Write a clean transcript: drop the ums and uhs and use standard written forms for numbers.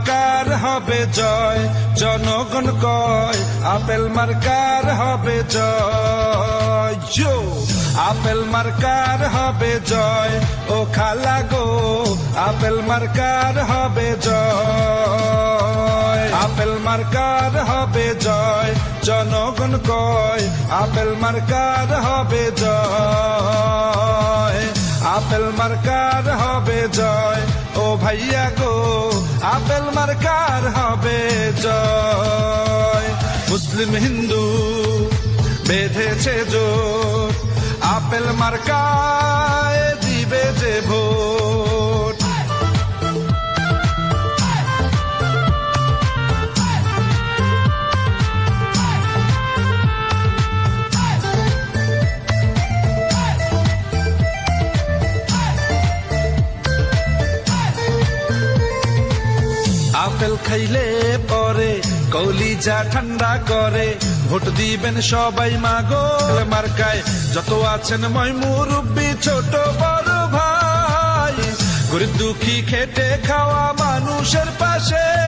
Marker হবে জয়, জনগণ কয় আপেল মার্কার হবে জয়। জো আপেল মার্কার হবে জয়, ও খালা গো আপেল মার্কার হবে জয়। আপেল মার্কার হবে জয়, জনগণ কয় আপেল মার্কার হবে জয়। আপেল মার্কার হবে জয়, ও ভাইয়া গো আপেল মার্কার হবে জয়। মুসলিম হিন্দু বেঁধেছে জোট, আপেল মার্কায় দিবে যে ভোট। আপেল খাইলে পরে কলিজা ঠান্ডা করে, ভোট দিবেন সবাই মাগো মার্কায়। যত আছেন মই মুরব্বি ছোট বড় ভাই, গরিব দুঃখী খেটে খাওয়া মানুষের পাশে